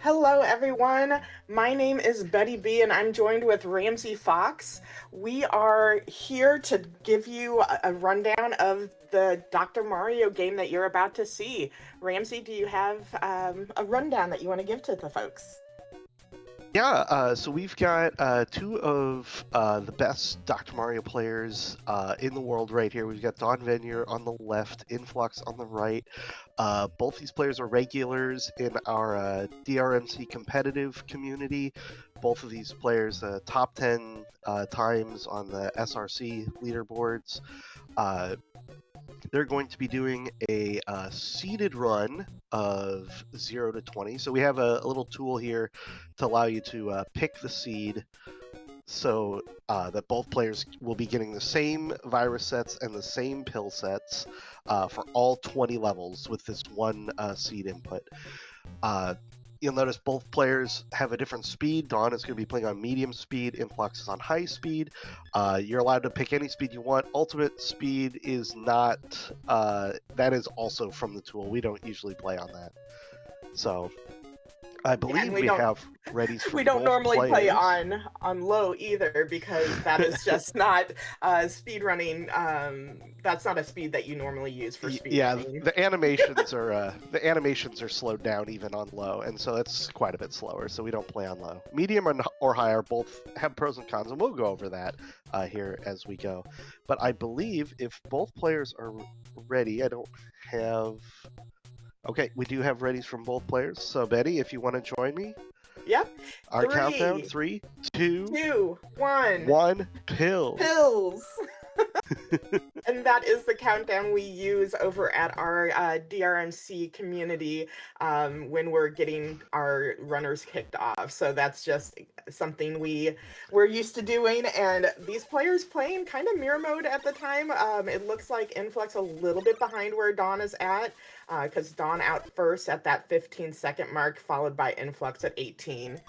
Hello, everyone. My name is Betty B, and I'm joined with RamseyFox. We are here to give you a rundown of the Dr. Mario game that you're about to see. Ramsey, do you have a rundown that you want to give to the folks? Yeah, so we've got two of the best Dr. Mario players in the world right here. We've got Dawnvenure on the left, Inphlox on the right. Both these players are regulars in our DRMC competitive community. Both of these players top 10 times on the SRC leaderboards. They're going to be doing a seeded run of 0 to 20. So we have a little tool here to allow you to pick the seed so that both players will be getting the same virus sets and the same pill sets for all 20 levels with this one seed input. You'll notice both players have a different speed. Dawn is going to be playing on medium speed. Inphlox is on high speed. You're allowed to pick any speed you want. Ultimate speed is not. That is also from the tool. We don't usually play on that. So I believe we have readies from we don't both normally players. play on low either because that is just not speed running. That's not a speed that you normally use for speed running. The animations are slowed down even on low, and so it's quite a bit slower. So we don't play on low. Medium or higher both have pros and cons, and we'll go over that here as we go. But I believe if both players are ready, I don't have. Okay, we do have readies from both players. So Betty, if you want to join me. Yep. Our countdown: 3, 2, 1. 1. Pills. And that is the countdown we use over at our DRMC community when we're getting our runners kicked off. So that's just something we're used to doing. And these players playing kind of mirror mode at the time. It looks like Inphlox a little bit behind where Dawn is at, because Dawn out first at that 15-second mark, followed by Inphlox at 18.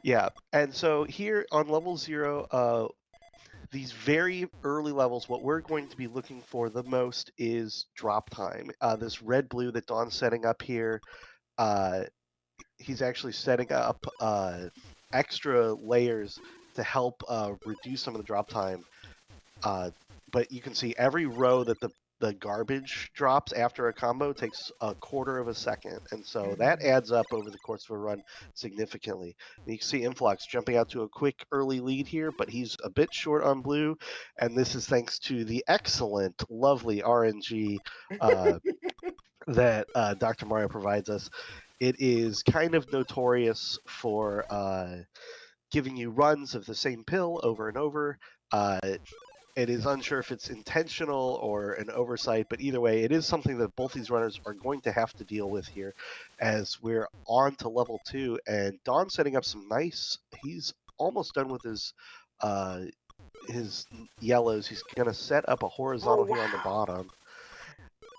Yeah, and so here on level 0, these very early levels, what we're going to be looking for the most is drop time. This red-blue that Dawn's setting up here, he's actually setting up extra layers to help reduce some of the drop time. But you can see every row that the garbage drops after a combo takes a quarter of a second, and so that adds up over the course of a run significantly. And you can see Inphlox jumping out to a quick early lead here, but he's a bit short on blue, and this is thanks to the excellent, lovely RNG that Dr. Mario provides us. It is kind of notorious for giving you runs of the same pill over and over. It is unsure if it's intentional or an oversight, but either way, it is something that both these runners are going to have to deal with here as we're on to level 2. And Dawn's setting up some nice, he's almost done with his yellows. He's going to set up a horizontal here on the bottom.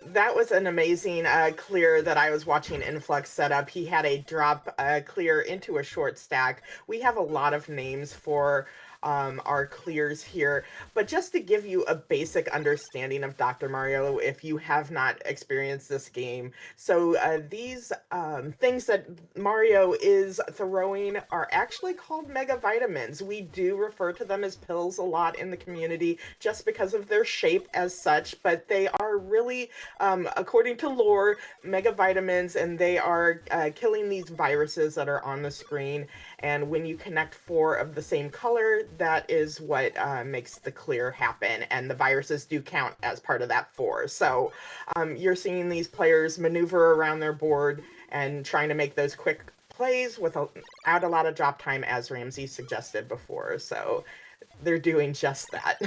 That was an amazing clear that I was watching Inphlox set up. He had a drop clear into a short stack. We have a lot of names for our clears here, but just to give you a basic understanding of Dr. Mario, if you have not experienced this game. So these things that Mario is throwing are actually called mega vitamins. We do refer to them as pills a lot in the community just because of their shape as such, but they are really, according to lore, mega vitamins, and they are killing these viruses that are on the screen. And when you connect 4 of the same color, that is what makes the clear happen. And the viruses do count as part of that 4. So you're seeing these players maneuver around their board and trying to make those quick plays without a lot of drop time, as Ramsey suggested before. So they're doing just that.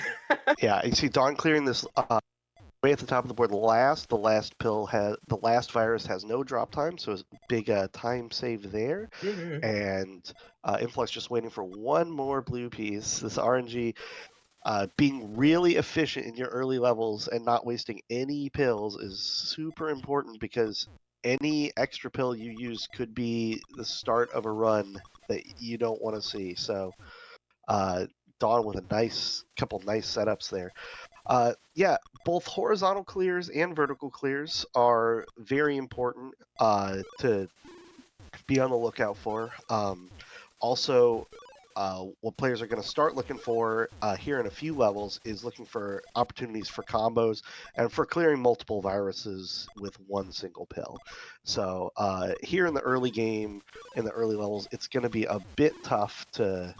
Yeah, you see Dawn clearing this way at the top of the board. The last virus has no drop time, so it's a big time save there. And Inphlox just waiting for one more blue piece. This RNG being really efficient in your early levels and not wasting any pills is super important, because any extra pill you use could be the start of a run that you don't want to see. So Dawn with a couple nice setups there. Yeah, both horizontal clears and vertical clears are very important to be on the lookout for. Also, what players are going to start looking for here in a few levels is looking for opportunities for combos and for clearing multiple viruses with one single pill. So here in the early game, in the early levels, it's going to be a bit tough to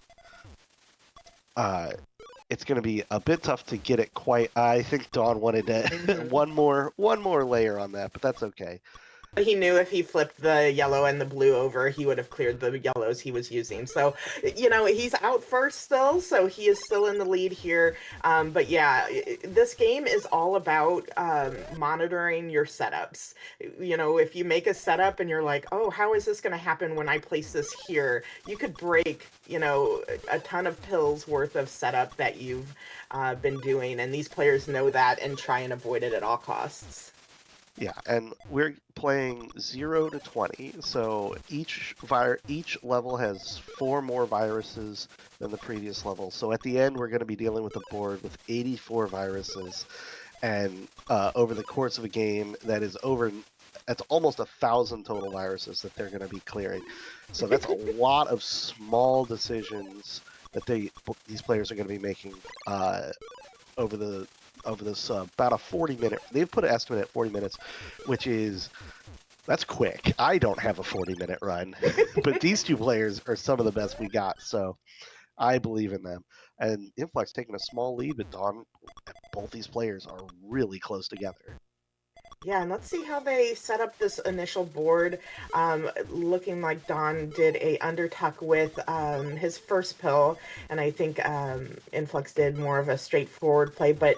get it quite. I think Dawn wanted to one more layer on that, but that's okay. He knew if he flipped the yellow and the blue over, he would have cleared the yellows he was using. So, he's out first still, so he is still in the lead here. But yeah, this game is all about monitoring your setups. If you make a setup and you're like, oh, how is this going to happen when I place this here? You could break, a ton of pills worth of setup that you've been doing. And these players know that and try and avoid it at all costs. Yeah, and we're playing 0 to 20, so each level has 4 more viruses than the previous level. So at the end, we're going to be dealing with a board with 84 viruses, and over the course of a game, that's almost 1,000 total viruses that they're going to be clearing. So that's a lot of small decisions that these players are going to be making over this about a 40-minute. They've put an estimate at 40 minutes, that's quick. I don't have a 40-minute run, but these two players are some of the best we got, so I believe in them. And Inphlox taking a small lead, but both these players are really close together. Yeah, and let's see how they set up this initial board. Looking like Dawn did a undertuck with his first pill, and I think Inphlox did more of a straightforward play. But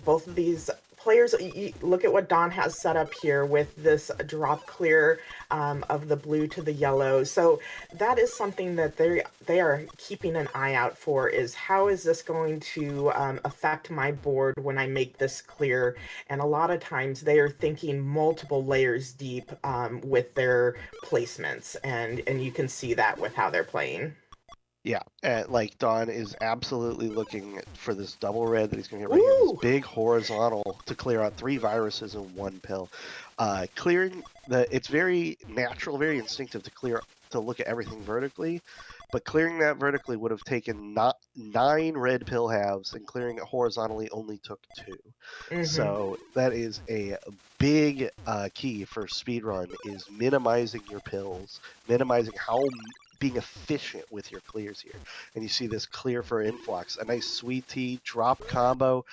both of these players, look at what Dawn has set up here with this drop clear of the blue to the yellow. So that is something that they are keeping an eye out for, is how is this going to affect my board when I make this clear? And a lot of times they are thinking multiple layers deep with their placements, and you can see that with how they're playing. Yeah, like Dawn is absolutely looking for this double red that he's going to get right here. This big horizontal to clear out 3 viruses in one pill. It's very natural, very instinctive to look at everything vertically, but clearing that vertically would have taken 9 red pill halves, and clearing it horizontally only took 2. Mm-hmm. So that is a big key for speedrun, is minimizing your pills, minimizing being efficient with your clears here. And you see this clear for Inphlox, a nice sweet tea drop combo,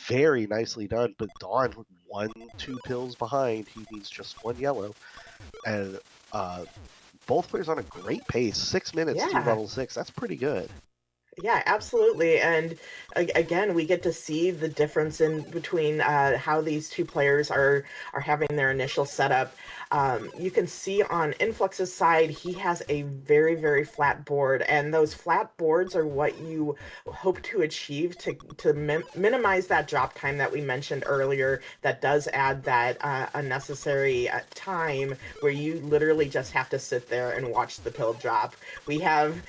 very nicely done. But Dawn, 1-2 pills behind, he needs just 1 yellow, and both players on a great pace. 6 minutes to level 6. That's pretty good. Yeah, absolutely. And again, we get to see the difference in between how these two players are having their initial setup. You can see on Inphlox's side, he has a very, very flat board, and those flat boards are what you hope to achieve to minimize that drop time that we mentioned earlier. That does add that unnecessary time where you literally just have to sit there and watch the pill drop. We have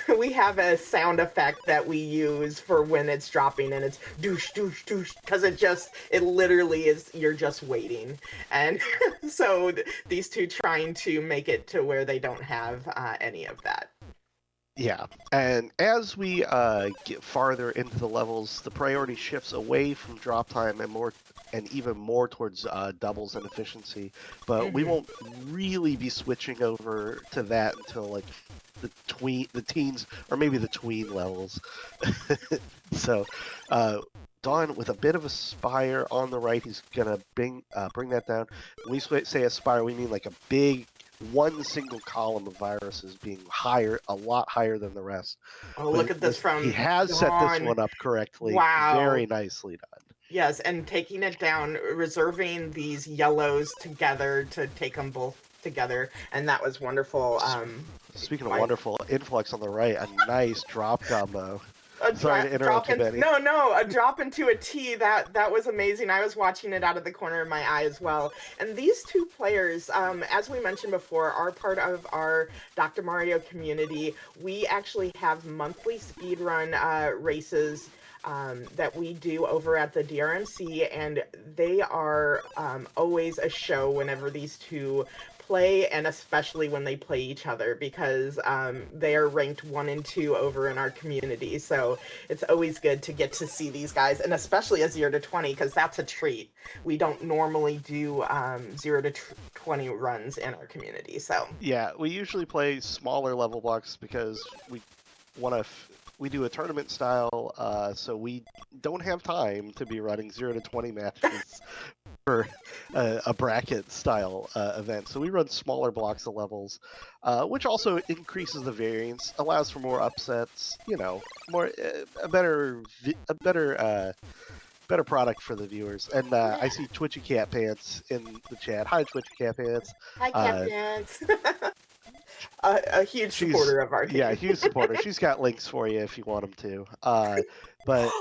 a sound effect that we use for when it's dropping, and it's douche, douche, douche, because it literally is, you're just waiting. And so these two trying to make it to where they don't have any of that. Yeah, and as we get farther into the levels, the priority shifts away from drop time and even more towards doubles and efficiency. But we won't really be switching over to that until like the teens, or maybe the tween levels. So Dawn with a bit of a spire on the right. He's gonna bring that down. When we say a spire, we mean like a big one single column of viruses being a lot higher than the rest. Oh, look at this from He has Dawn. set this one up correctly. Wow. Very nicely done. Yes, and taking it down, reserving these yellows together to take them both together, and that was wonderful. Speaking of wonderful, Inphlox on the right, a nice drop combo. Sorry to interrupt you, Betty. No, a drop into a T. That was amazing. I was watching it out of the corner of my eye as well. And these two players, as we mentioned before, are part of our Dr. Mario community. We actually have monthly speedrun races that we do over at the DRMC, and they are always a show whenever these two play, and especially when they play each other, because they are ranked 1 and 2 over in our community. So it's always good to get to see these guys, and especially a 0 to 20, because that's a treat. We don't normally do 0 to 20 runs in our community. So yeah, we usually play smaller level blocks because we want to. We do a tournament style, so we don't have time to be running 0 to 20 matches for a bracket style event. So we run smaller blocks of levels, which also increases the variance, allows for more upsets. You know, more a better better product for the viewers. And I see Twitchy Cat Pants in the chat. Hi, Twitchy Cat Pants. hi, Captains. A huge supporter of our team. Yeah, huge supporter. She's got links for you if you want them to. But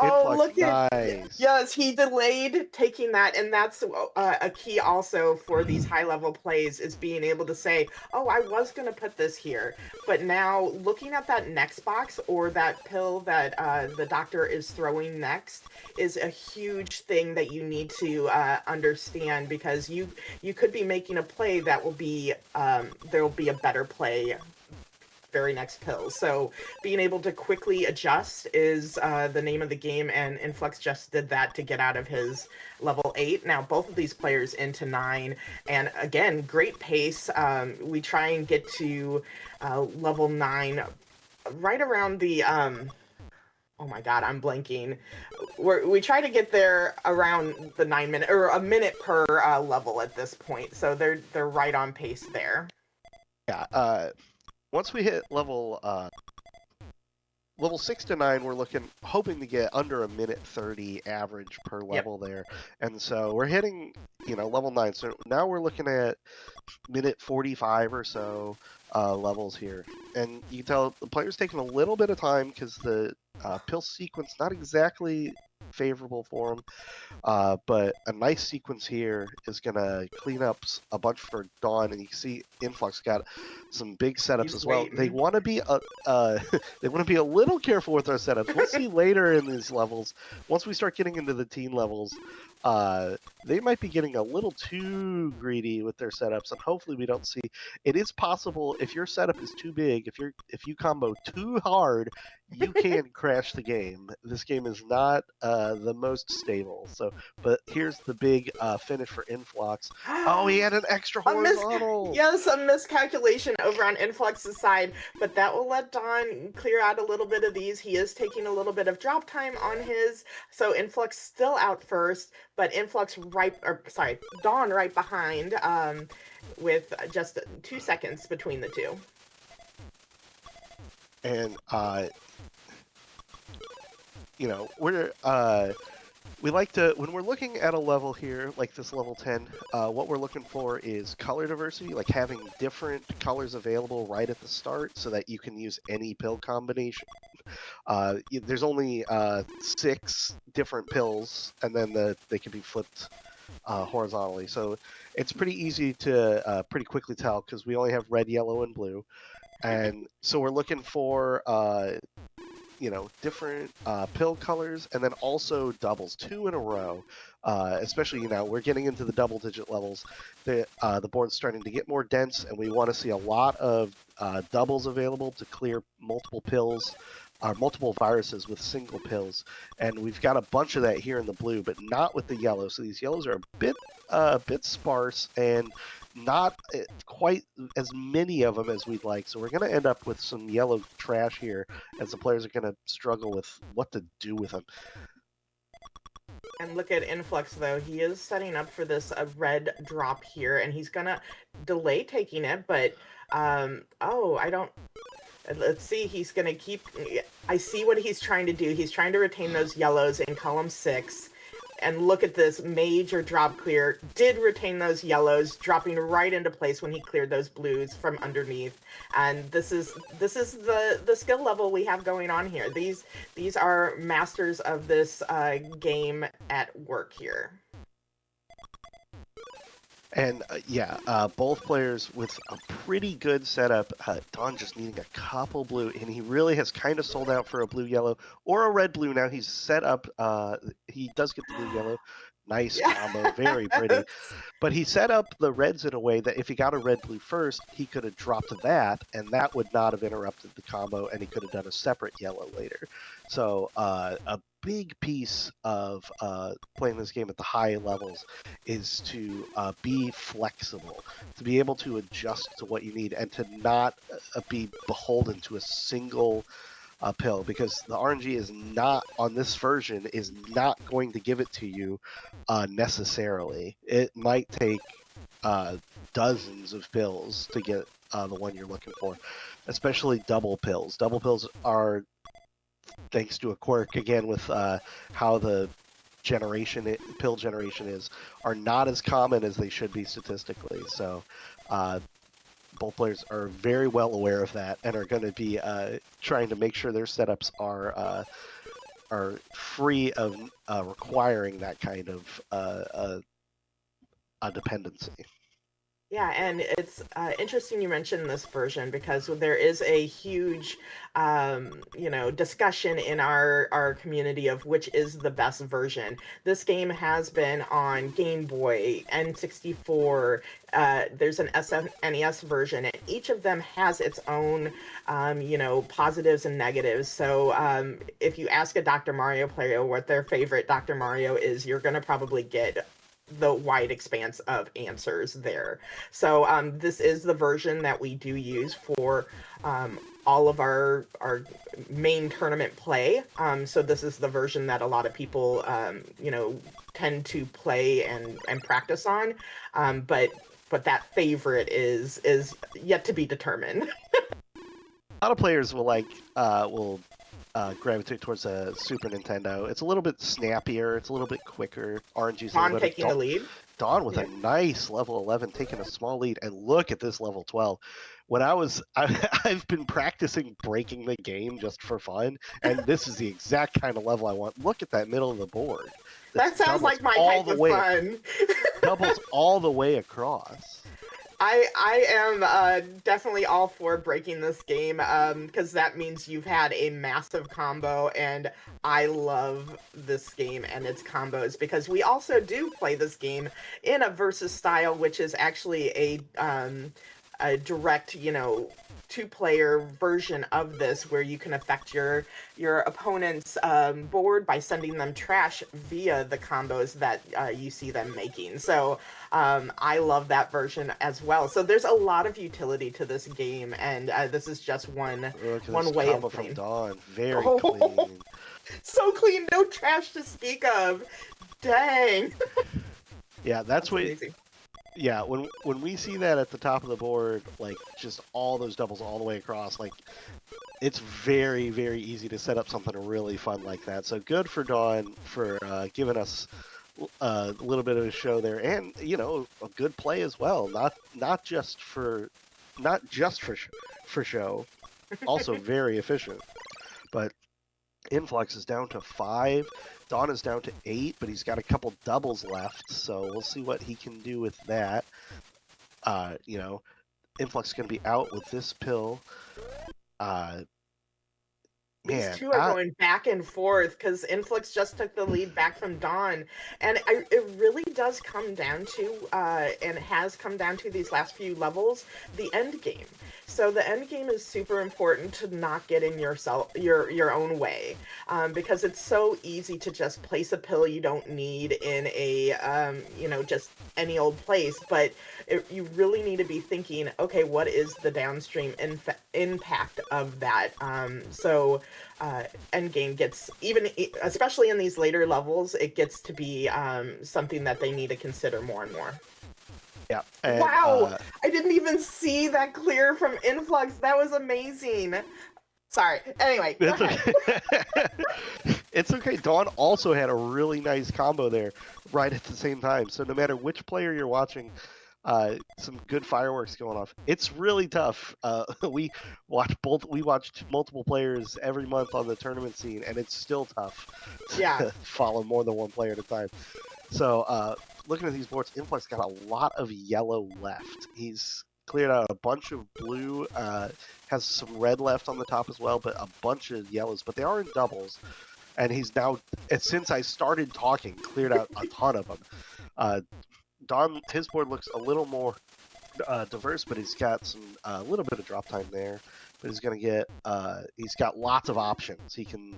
Oh, Inphlox, look at nice. yes, he delayed taking that, and that's a key also for these high level plays, is being able to say, "Oh, I was going to put this here, but now looking at that next box or that pill that the doctor is throwing next is a huge thing that you need to understand, because you could be making a play that will be there will be a better play very next pill. So being able to quickly adjust is the name of the game, and Inphlox just did that to get out of his level 8. Now both of these players into 9, and again, great pace. We try and get to level 9 right around the oh my god, I'm blanking. We try to get there around the 9 minute or a minute per level at this point, so they're right on pace there. Yeah. Once we hit level 6 to 9, we're hoping to get under a minute 30 average per level there, and so we're hitting level 9. So now we're looking at minute 45 or so levels here, and you can tell the player's taking a little bit of time because the pill sequence not exactly favorable for him. But a nice sequence here is going to clean up a bunch for Dawn, and you can see Inphlox got some big setups as well. They want to be a little careful with their setups. We'll see later in these levels. Once we start getting into the teen levels, they might be getting a little too greedy with their setups, and hopefully we don't see. It is possible if your setup is too big, if you combo too hard, you can crash the game. This game is not the most stable. So, but here's the big finish for Inphlox. Oh, he had an extra horizontal. Yes, a miscalculation over on Inphlox's side, but that will let Dawn clear out a little bit of these. He is taking a little bit of drop time on his, so Inphlox still out first, but Dawn right behind, with just 2 seconds between the two. And we like to, when we're looking at a level here, like this level 10, what we're looking for is color diversity, like having different colors available right at the start so that you can use any pill combination. There's only 6 different pills, and then they can be flipped horizontally. So it's pretty easy to pretty quickly tell because we only have red, yellow, and blue. And so we're looking for different pill colors, and then also doubles, 2 in a row. Especially we're getting into the double-digit levels. The board's starting to get more dense, and we want to see a lot of doubles available to clear multiple pills, multiple viruses with single pills. And we've got a bunch of that here in the blue, but not with the yellow. So these yellows are a bit sparse and not quite as many of them as we'd like. So we're going to end up with some yellow trash here, as the players are going to struggle with what to do with them. And look at Inphlox, though. He is setting up for this red drop here, and he's going to delay taking it, but let's see, he's going to keep... I see what he's trying to do. He's trying to retain those yellows in column 6. And look at this major drop clear. Did retain those yellows, dropping right into place when he cleared those blues from underneath. And this is the skill level we have going on here. These are masters of this game at work here. And both players with a pretty good setup. Dawn just needing a couple blue, and he really has kind of sold out for a blue-yellow or a red-blue. Now he's set up. He does get the blue-yellow. Nice Yeah. combo, very pretty. But he set up the reds in a way that if he got a red-blue first, he could have dropped that, and that would not have interrupted the combo, and he could have done a separate yellow later. So a big piece of playing this game at the high levels is to be flexible, to be able to adjust to what you need, and to not be beholden to a single pill, because the RNG is not on this version is not going to give it to you necessarily. It might take dozens of pills to get the one you're looking for, especially double pills. Double pills are, thanks to a quirk again with how the pill generation is, are not as common as they should be statistically. So both players are very well aware of that and are going to be trying to make sure their setups are free of requiring that kind of a dependency. Yeah, and it's interesting you mentioned this version because there is a huge, discussion in our community of which is the best version. This game has been on Game Boy, N64. There's an SNES version, and each of them has its own, positives and negatives. So if you ask a Dr. Mario player what their favorite Dr. Mario is, you're going to probably get the wide expanse of answers there. So this is the version that we do use for all of our main tournament play. So this is the version that a lot of people, tend to play and practice on. But that favorite is yet to be determined. A lot of players will gravitate towards a Super Nintendo. It's a little bit snappier. It's a little bit quicker. RNG's a little bit taking the lead. Dawn with a nice level 11, taking a small lead, and look at this level 12. When I've been practicing breaking the game just for fun, and this is the exact kind of level I want. Look at that middle of the board. That sounds like my type of fun. Doubles all the way across. I am definitely all for breaking this game because that means you've had a massive combo, and I love this game and its combos because we also do play this game in a versus style, which is actually a direct, two-player version of this where you can affect your opponent's board by sending them trash via the combos that you see them making. So I love that version as well. So there's a lot of utility to this game, and this is just one way of playing. From Dawn, very clean. So clean, no trash to speak of. Dang. Yeah, that's what. Amazing. Yeah, when we see that at the top of the board, like just all those doubles all the way across, like it's very, very easy to set up something really fun like that. So good for Dawn for giving us a little bit of a show there, and a good play as well. Not just for show, also very efficient. But Inphlox is down to 5. Dawn is down to 8, but he's got a couple doubles left, so we'll see what he can do with that. Inphlox is going to be out with this pill. These two are going back and forth because Inphlox just took the lead back from Dawn, and it really does come down to, and has come down to these last few levels, the end game. So the end game is super important to not get in your own way, because it's so easy to just place a pill you don't need in a just any old place. But you really need to be thinking, okay, what is the downstream impact of that? Endgame gets, especially in these later levels, it gets to be something that they need to consider more and more. Yeah. And, wow! I didn't even see that clear from Inphlox. That was amazing. Sorry. Anyway, go ahead. It's okay. Dawn also had a really nice combo there right at the same time. So no matter which player you're watching, some good fireworks going off. It's really tough. We watched multiple players every month on the tournament scene, and it's still tough to follow more than one player at a time. So looking at these boards, Inphlox got a lot of yellow left. He's cleared out a bunch of blue, has some red left on the top as well, but a bunch of yellows. But they are in doubles. and he's now, since I started talking, cleared out a ton of them. Dawn, his board looks a little more diverse, but he's got a little bit of drop time there. But he's going to get, he's got lots of options. He can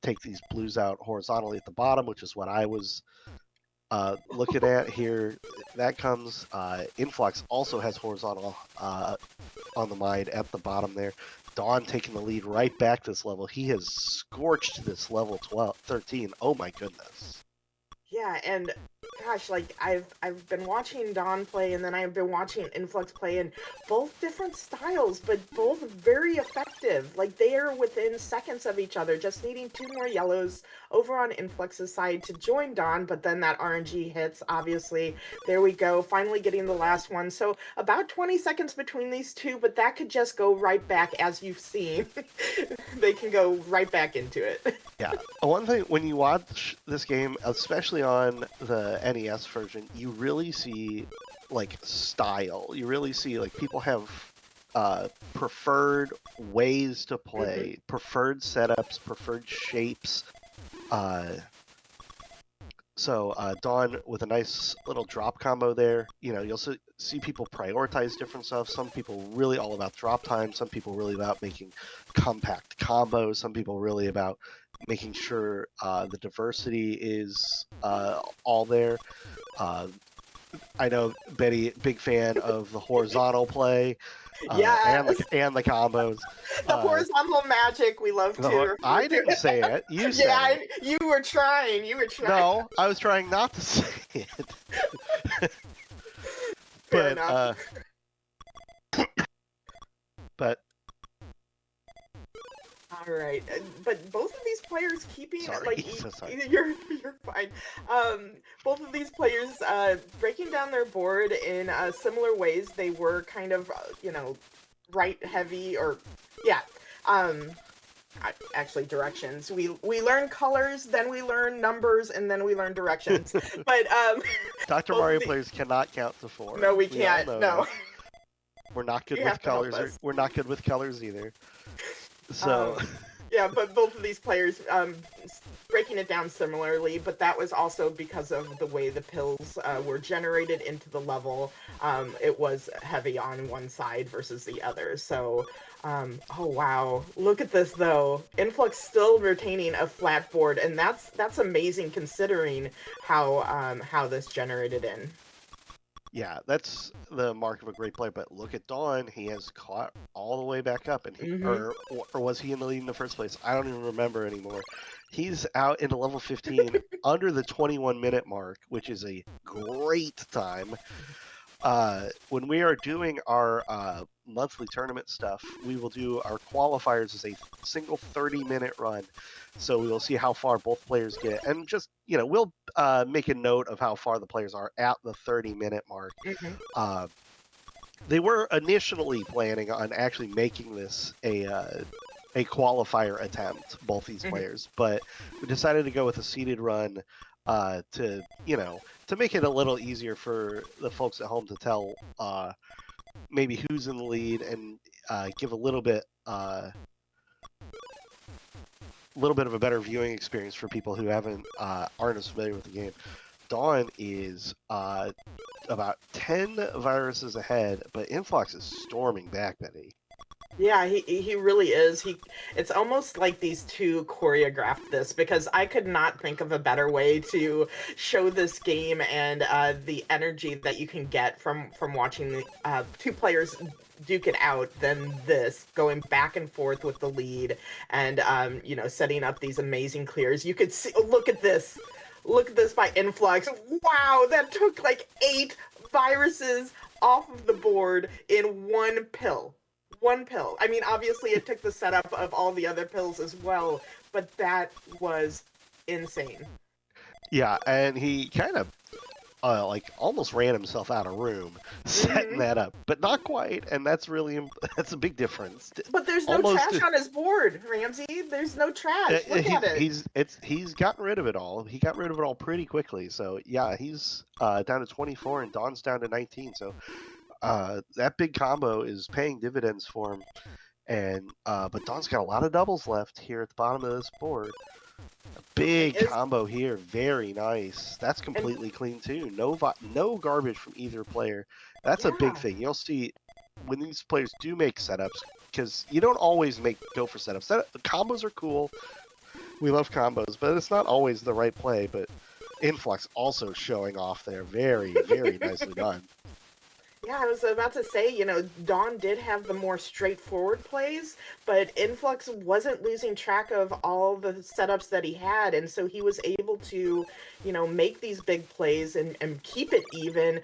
take these blues out horizontally at the bottom, which is what I was looking at here. That comes. Inphlox also has horizontal on the mind at the bottom there. Dawn taking the lead right back this level. He has scorched this level 13. Oh my goodness. Yeah, and gosh, like I've been watching Dawn play, and then I've been watching Inphlox play, and both different styles, but both very effective. Like they are within seconds of each other, just needing 2 more yellows over on Inphlox's side to join Dawn, but then that RNG hits, obviously. There we go, finally getting the last one. So about 20 seconds between these two, but that could just go right back, as you've seen. They can go right back into it. Yeah. One thing, when you watch this game, especially on the NES version, you really see, like, style. You really see, like, people have preferred ways to play, preferred setups, preferred shapes. So Dawn with a nice little drop combo there. You know, you'll see people prioritize different stuff. Some people really all about drop time. Some people really about making compact combos. Some people really about making sure the diversity is all there. I know Betty, big fan of the horizontal play. Yeah, and the combos. The horizontal magic we love to. I didn't say it. You said it. You were trying. You were trying. No, I was trying not to say it. But all right, but both of these players keeping sorry. You're fine. Both of these players breaking down their board in similar ways. They were kind of right heavy, or actually directions. We learn colors, then we learn numbers, and then we learn directions. But Dr. Mario players cannot count to 4. No, we can't. No. We're not good with colors. We're not good with colors either. So yeah, but both of these players breaking it down similarly, but that was also because of the way the pills were generated into the level. It was heavy on one side versus the other. So, oh wow, look at this though. Inphlox still retaining a flat board, and that's amazing considering how this generated in. Yeah, that's the mark of a great player. But look at Dawn; he has caught all the way back up, and or was he in the lead in the first place? I don't even remember anymore. He's out into level 15 under the 21-minute mark, which is a great time. When we are doing our monthly tournament stuff, we will do our qualifiers as a single 30-minute run. So we will see how far both players get, and just we'll make a note of how far the players are at the 30-minute mark. They were initially planning on actually making this a qualifier attempt, both these players, but we decided to go with a seeded run to make it a little easier for the folks at home to tell maybe who's in the lead, and give a little bit of a better viewing experience for people who aren't as familiar with the game. Dawn is about 10 viruses ahead, but Inphlox is storming back, Betty. Yeah, he really is. It's almost like these two choreographed this, because I could not think of a better way to show this game and the energy that you can get from watching the two players duke it out than this, going back and forth with the lead and setting up these amazing clears. You could see, look at this by Inphlox. Wow, that took like 8 viruses off of the board in one pill. I mean, obviously it took the setup of all the other pills as well, but that was insane. Yeah, and he kind of almost ran himself out of room setting that up, but not quite, and that's a big difference. But there's no trash on his board, Ramsey. There's no trash. Look at it. He's gotten rid of it all. He got rid of it all pretty quickly. So yeah, he's down to 24, and Dawn's down to 19. So that big combo is paying dividends for him. And but Dawn's got a lot of doubles left here at the bottom of this board. A big combo here, very nice. That's completely clean too. No garbage from either player. That's a big thing. You'll see when these players do make setups, because you don't always go for setups. Combos are cool. We love combos, but it's not always the right play. But Inphlox also showing off there, very, very nicely done. Yeah, I was about to say, you know, Dawn did have the more straightforward plays, but Inphlox wasn't losing track of all the setups that he had, and so he was able to, you know, make these big plays and keep it even.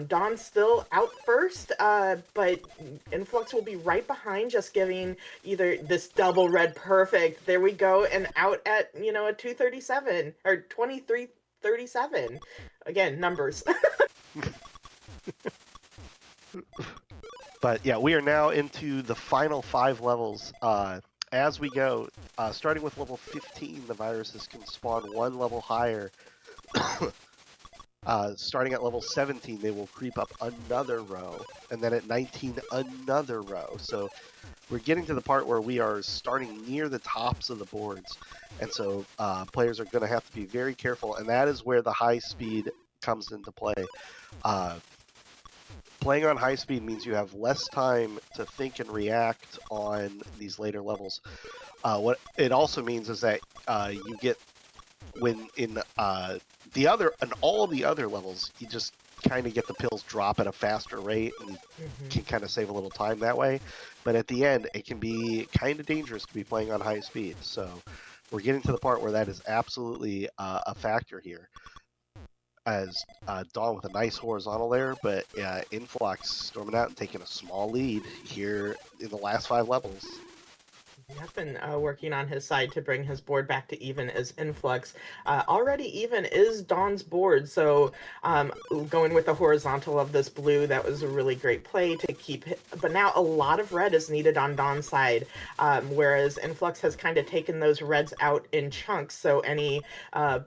Dawn's still out first, but Inphlox will be right behind, just giving either this double red perfect. There we go, and out at, you know, a 237 or 2337. Again, numbers. But yeah, we are now into the final 5 levels. As we go, starting with level 15, the viruses can spawn 1 level higher. Starting at level 17, they will creep up another row, and then at 19, another row. So we're getting to the part where we are starting near the tops of the boards, and so players are going to have to be very careful, and that is where the high speed comes into play. Playing on high speed means you have less time to think and react on these later levels. What it also means is that you get, when in all the other levels, you just kind of get the pills drop at a faster rate, and you can kind of save a little time that way. But at the end, it can be kind of dangerous to be playing on high speed. So we're getting to the part where that is absolutely a factor here. As Dawn with a nice horizontal there, but Inphlox storming out and taking a small lead here in the last 5 levels. I've been working on his side to bring his board back to even as Inphlox. Already even is Dawn's board, so going with the horizontal of this blue, that was a really great play to keep it. But now a lot of red is needed on Dawn's side, whereas Inphlox has kind of taken those reds out in chunks, so any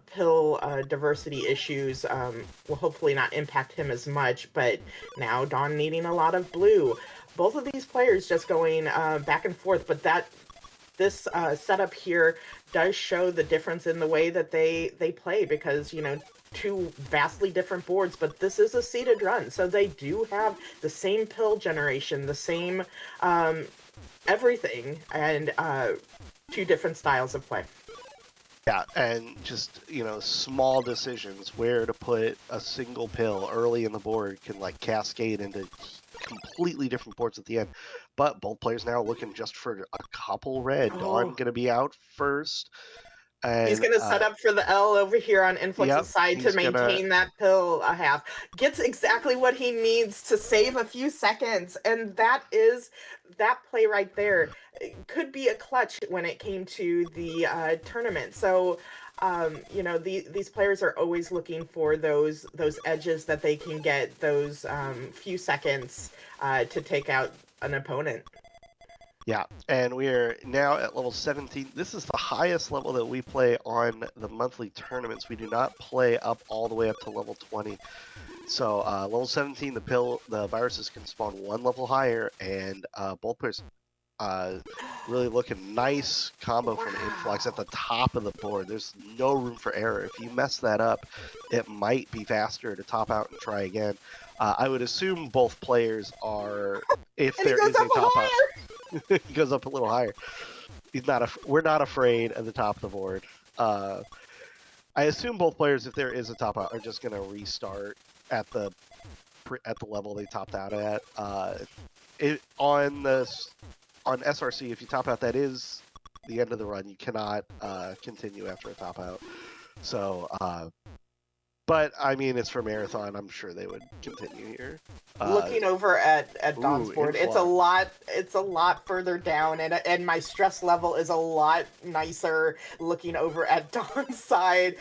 pill diversity issues will hopefully not impact him as much, but now Dawn needing a lot of blue. Both of these players just going back and forth, but this setup here does show the difference in the way that they play, because, you know, 2 vastly different boards, but this is a seeded run, so they do have the same pill generation, the same everything, and 2 different styles of play. Yeah, and just, you know, small decisions where to put a single pill early in the board can like cascade into completely different boards at the end. But both players now looking just for a couple red. Dawn going to be out first. And he's going to set up for the L over here on Influx's side to maintain that pill a half. Gets exactly what he needs to save a few seconds. And that play right there could be a clutch when it came to the tournament. So, you know, these players are always looking for those edges that they can get, those few seconds to take out an opponent. Yeah, and we are now at level 17. This is the highest level that we play on the monthly tournaments. We do not play up all the way up to level 20. So level 17, the viruses can spawn 1 level higher, and both players really looking nice combo from Inphlox at the top of the board. There's no room for error. If you mess that up, it might be faster to top out and try again. I would assume both players are, if there is a top out. He goes up a little higher. We're not afraid of the top of the board. I assume both players, if there is a top out, are just going to restart at the level they topped out at. On SRC, if you top out, that is the end of the run. You cannot continue after a top out. So, but I mean, it's for marathon. I'm sure they would continue here. Looking over at Dawn's board, it's a lot further down, and my stress level is a lot nicer looking over at Dawn's side.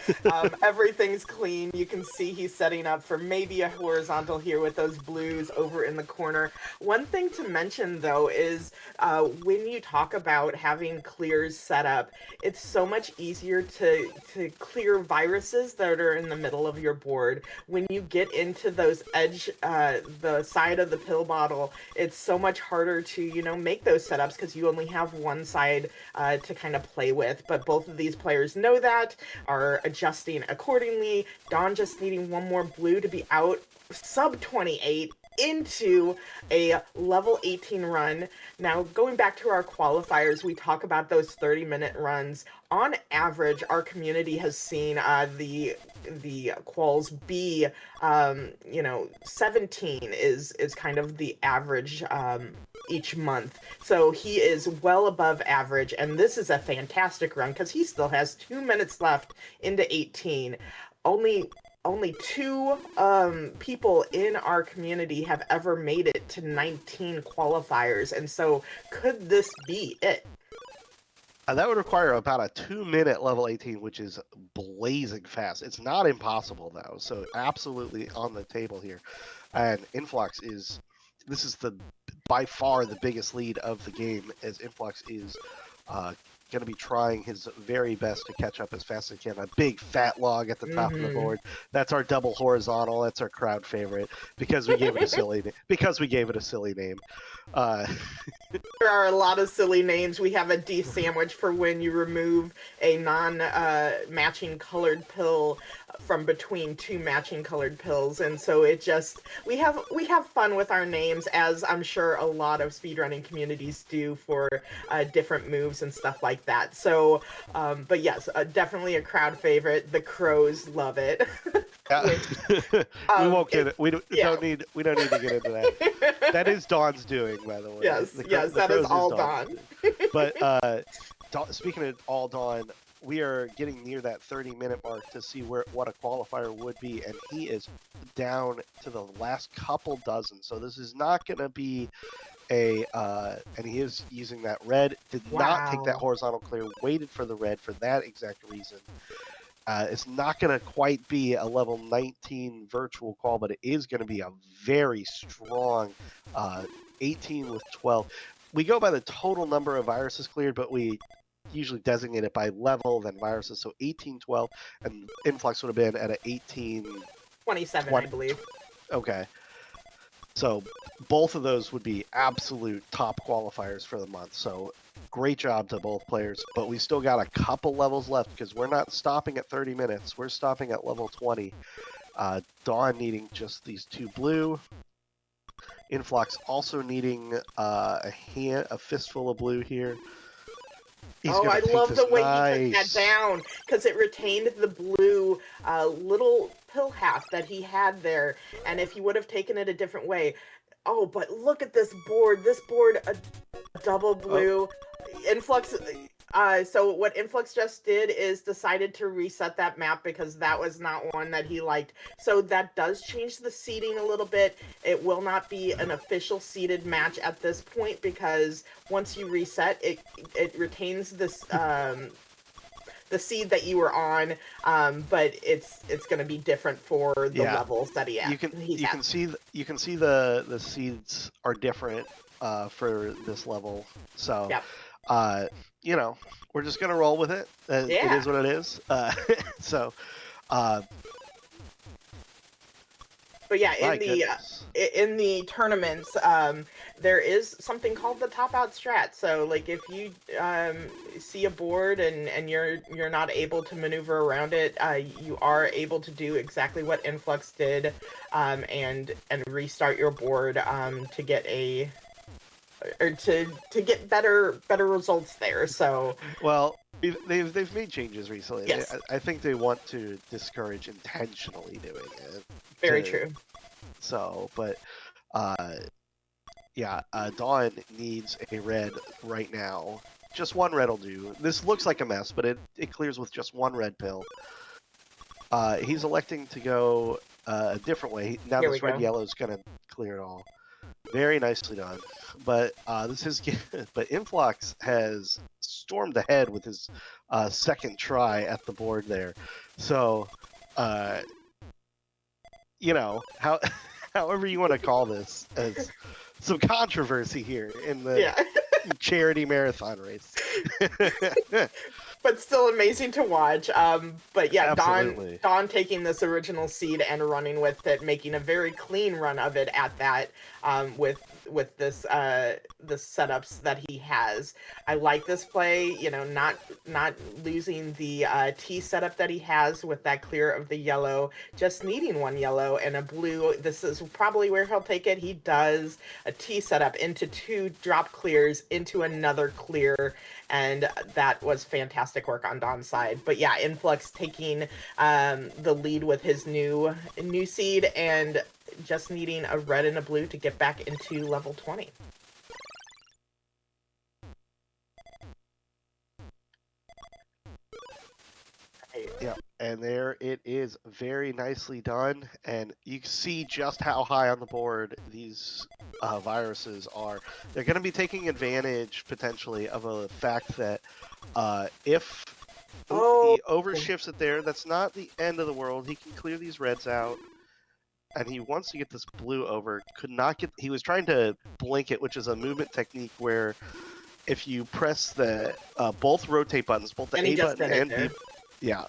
Everything's clean. You can see he's setting up for maybe a horizontal here with those blues over in the corner. One thing to mention though is when you talk about having clears set up, it's so much easier to clear viruses that are in the middle of of your board. When you get into those edge, the side of the pill bottle, it's so much harder to, you know, make those setups because you only have one side to kind of play with. But both of these players know that, are adjusting accordingly. Dawn just needing one more blue to be out sub 28 into a level 18 run. Now, going back to our qualifiers, we talk about those 30-minute runs. On average, our community has seen the quals be, 17 is kind of the average each month. So he is well above average, and this is a fantastic run because he still has 2 minutes left into 18. Only two people in our community have ever made it to 19 qualifiers, and so could this be it? That would require about a 2-minute level 18, which is blazing fast. It's not impossible, though, so absolutely on the table here. And Inphlox this is by far the biggest lead of the game, as Inphlox is going to be trying his very best to catch up as fast as he can. A big fat log at the top of the board. That's our double horizontal. That's our crowd favorite because we gave it a silly name. There are a lot of silly names. We have a D sandwich for when you remove a non-matching colored pill from between two matching colored pills, and so it just we have fun with our names, as I'm sure a lot of speedrunning communities do for different moves and stuff like that. So, but yes, definitely a crowd favorite. The crows love it. We won't get it. We don't need to get into that. That is Dawn's doing, by the way. Yes, that is all Dawn. But speaking of all Dawn, we are getting near that 30-minute mark to see what a qualifier would be, and he is down to the last couple dozen. So this is not going to be and he is using that red. Did not take that horizontal clear. Waited for the red for that exact reason. It's not going to quite be a level 19 virtual call, but it is going to be a very strong 18 with 12. We go by the total number of viruses cleared, but we usually designate it by level, then viruses. So 18, 12, and Inphlox would have been at an 18... 27, I believe. Okay. So both of those would be absolute top qualifiers for the month. So great job to both players, but we still got a couple levels left because we're not stopping at 30 minutes. We're stopping at level 20. Dawn needing just these two blue. Inphlox also needing a fistful of blue here. I love the way he took that down, because it retained the blue little pill half that he had there, and if he would have taken it a different way. Oh, but look at this board. This board, a double blue. Inphlox. So what Inphlox just did is decided to reset that map because that was not one that he liked. So that does change the seeding a little bit. It will not be an official seeded match at this point because once you reset, it retains this the seed that you were on, but it's going to be different for the levels that he has. You can see the seeds are different for this level. So. Yep. We're just gonna roll with it. It is what it is. But yeah, in the tournaments, there is something called the top out strat. So like if you see a board and you're not able to maneuver around it, you are able to do exactly what Inphlox did, and restart your board to get to get better results there. So they've made changes recently. Yes. I think they want to discourage intentionally doing it. Very true. So, but Dawn needs a red right now. Just one red will do. This looks like a mess, but it clears with just one red pill. He's electing to go a different way. Now this red yellow is gonna clear it all. Very nicely done, but but Inphlox has stormed ahead with his second try at the board there. So, however you want to call this, as some controversy here in the charity marathon race. but still amazing to watch. But yeah, Absolutely. Dawn taking this original seed and running with it, making a very clean run of it at that. With this the setups that he has, I like this play. You know, not losing the T setup that he has with that clear of the yellow, just needing one yellow and a blue. This is probably where he'll take it. He does a T setup into 2 drop clears into another clear, and that was fantastic work on Don's side. But yeah, Inphlox taking the lead with his new seed and just needing a red and a blue to get back into level 20. Yeah, and there it is, very nicely done, and you can see just how high on the board these viruses are. They're going to be taking advantage, potentially, of a fact that if he overshifts it there, that's not the end of the world. He can clear these reds out, and he wants to get this blue over. Could not get... He was trying to blink it, which is a movement technique where if you press the both rotate buttons, both the A button and B... Yeah.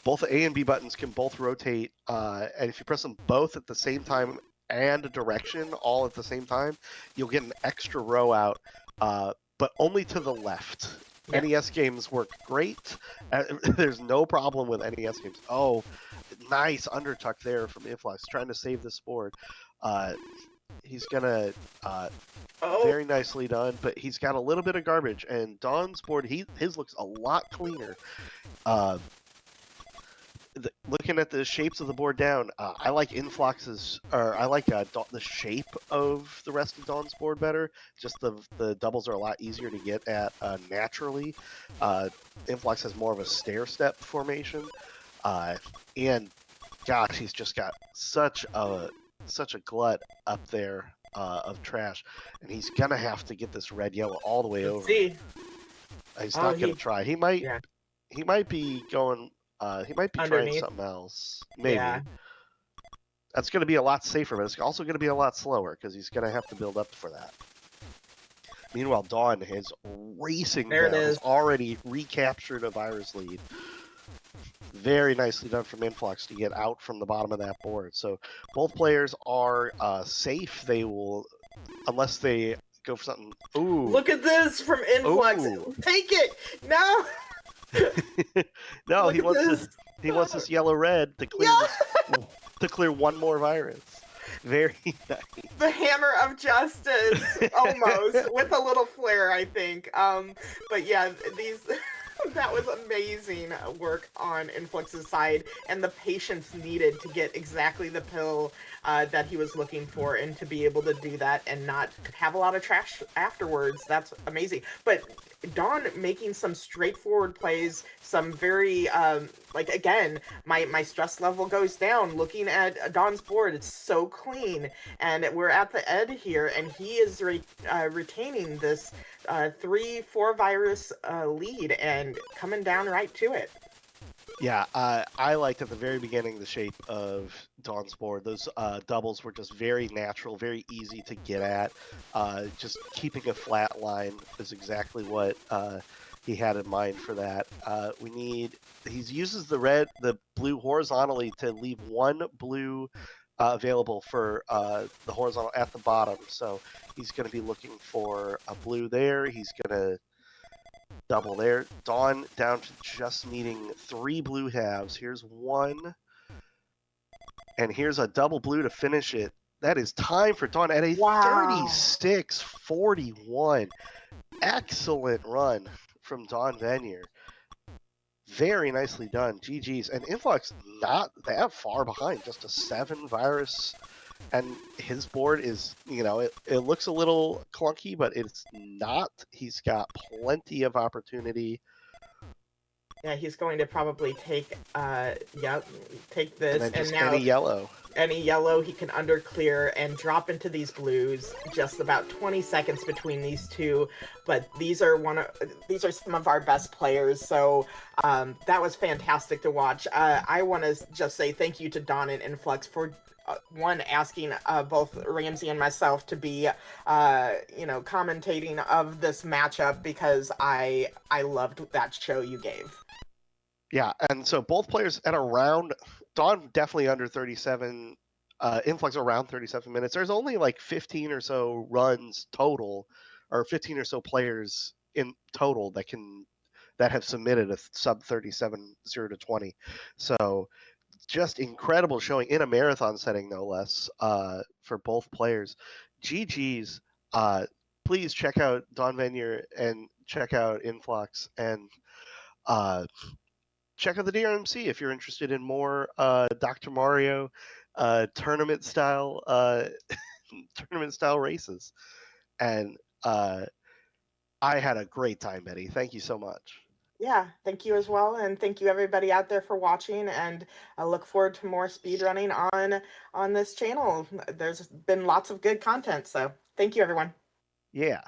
Both the A and B buttons can both rotate, and if you press them both at the same time and a direction all at the same time, you'll get an extra row out, but only to the left. Yeah. NES games work great. There's no problem with NES games. Oh, nice undertuck there from Inphlox, trying to save this board. He's gonna very nicely done, but he's got a little bit of garbage. And Don's board, his looks a lot cleaner. Looking at the shapes of the board down, I like Inphlox's, or I like the shape of the rest of Dawn's board better. Just the doubles are a lot easier to get at naturally. Inphlox has more of a stair step formation, and gosh, he's just got such a glut up there of trash, and he's gonna have to get this red yellow all the way over. He's not gonna try. He might be going. He might be trying something else. Maybe. Yeah. That's going to be a lot safer, but it's also going to be a lot slower because he's going to have to build up for that. Meanwhile, Dawn is racing down. He's already recaptured a virus lead. Very nicely done from Inphlox to get out from the bottom of that board. So both players are safe. They will, unless they go for something. Ooh. Look at this from Inphlox. Ooh. Take it! No! No, he wants this yellow red to clear to clear one more virus. Very nice. The hammer of justice, almost with a little flair, I think. But yeah, that was amazing work on Inphlox's side, and the patience needed to get exactly the pill that he was looking for, and to be able to do that and not have a lot of trash afterwards. That's amazing. But Dawn making some straightforward plays, some very, like, again, my stress level goes down looking at Dawn's board. It's so clean, and we're at the end here, and he is retaining this 3-4 virus lead and coming down right to it. Yeah, I liked at the very beginning the shape of Dawn's board. Those doubles were just very natural, very easy to get at. Just keeping a flat line is exactly what he had in mind for that. He uses the blue horizontally to leave one blue available for the horizontal at the bottom. So he's going to be looking for a blue there. He's going to double there. Dawn down to just needing 3 blue halves. Here's one. And here's a double blue to finish it. That is time for Dawn at a 36-41. Excellent run from Dawnvenure. Very nicely done. GG's. And Inphlox not that far behind. Just a 7 virus. And his board is, it looks a little clunky, but it's not. He's got plenty of opportunity. Yeah, he's going to probably take this, and now any yellow he can underclear and drop into these blues. Just about 20 seconds between these two, but these are some of our best players. So that was fantastic to watch. I want to just say thank you to Dawn and Inphlox for one asking both Ramsey and myself to be commentating of this matchup because I loved that show you gave. Yeah, and so both players at around Dawn definitely under 37, Inphlox around 37 minutes. There's only like 15 or so runs total, or 15 or so players in total that have submitted a sub 37 0 to 20. So just incredible showing in a marathon setting, no less, for both players. GG's. Please check out Dawnvenure and check out Inphlox and check out the DRMC if you're interested in more Dr. Mario tournament style tournament style races. And I had a great time, Betty. Thank you so much. Yeah, thank you as well, and thank you everybody out there for watching. And I look forward to more speedrunning on this channel. There's been lots of good content, so thank you everyone. Yeah.